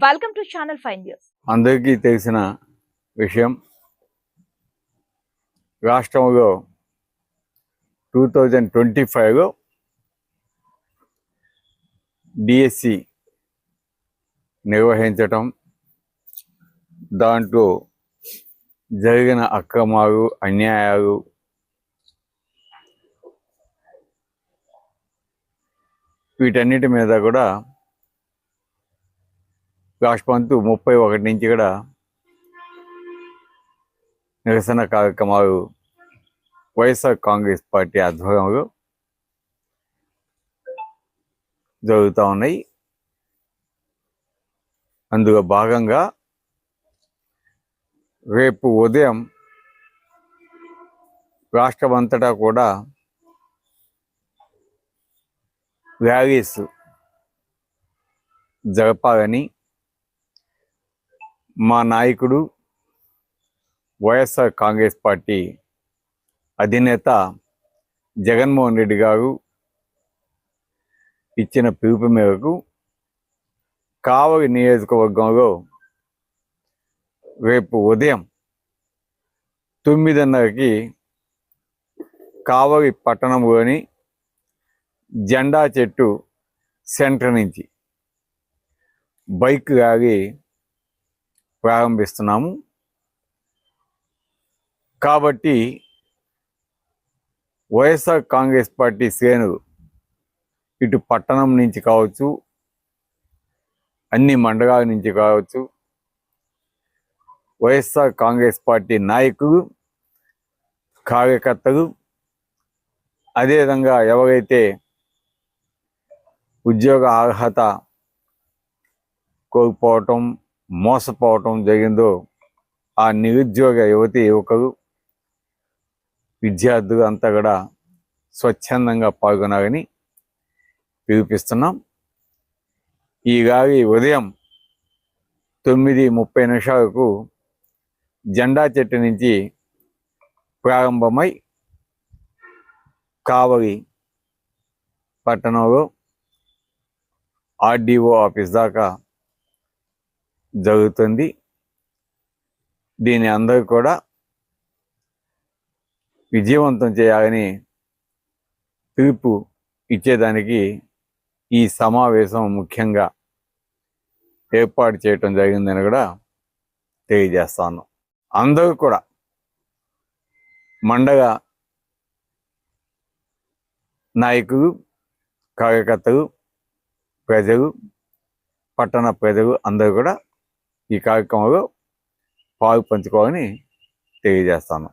Welcome to channel 5 news. అందరికీ తెలిసిన విషయం, రాష్ట్రంలో 2025లో డిఎస్సి నిర్వహించటం, దాంట్లో జరిగిన అక్రమాలు, అన్యాయాలు, వీటన్నిటి మీద కూడా రాష్ట్రపతి 31 నుంచి కూడా నిరసన కార్యక్రమాలు వైఎస్ఆర్ కాంగ్రెస్ పార్టీ ఆధ్వర్యంలో జరుగుతూ ఉన్నాయి. అందులో భాగంగా రేపు ఉదయం రాష్ట్రమంతటా కూడా ర్యాలీస్ జరపాలని మా నాయకుడు వైఎస్ఆర్ కాంగ్రెస్ పార్టీ అధినేత జగన్మోహన్ రెడ్డి గారు ఇచ్చిన పిలుపు మేరకు కావలి నియోజకవర్గంలో రేపు ఉదయం 9:30కి కావలి పట్టణంలోని జెండా చెట్టు సెంటర్ నుంచి బైక్ ర్యాలీ ప్రారంభిస్తున్నాము. కాబట్టి వైఎస్ఆర్ కాంగ్రెస్ పార్టీ శ్రేణులు ఇటు పట్టణం నుంచి కావచ్చు, అన్ని మండలాల నుంచి కావచ్చు, వైఎస్ఆర్ కాంగ్రెస్ పార్టీ నాయకులు, కార్యకర్తలు, అదేవిధంగా ఎవరైతే ఉద్యోగ అర్హత కోల్పోవటం, మోసపోవటం జరిగిందో ఆ నిరుద్యోగ యువతి యువకులు, విద్యార్థులు అంతా కూడా స్వచ్ఛందంగా పాల్గొనాలని పిలుపుస్తున్నాం. ఈ ర్యాలీ ఉదయం 9:30 జెండా చెట్టు నుంచి ప్రారంభమై కావలి పట్టణంలో ఆర్డీఓ ఆఫీస్ దాకా జరుగుతుంది. దీన్ని అందరూ కూడా విజయవంతం చేయాలని పిలుపు ఇచ్చేదానికి ఈ సమావేశం ముఖ్యంగా ఏర్పాటు చేయటం జరిగిందని కూడా తెలియజేస్తాను. అందరూ కూడా మండల నాయకులు, కార్యకర్తలు, ప్రజలు, పట్టణ ప్రజలు అందరూ కూడా ఈ కార్యక్రమంలో పాలు పంచుకోవాలని తెలియజేస్తాను.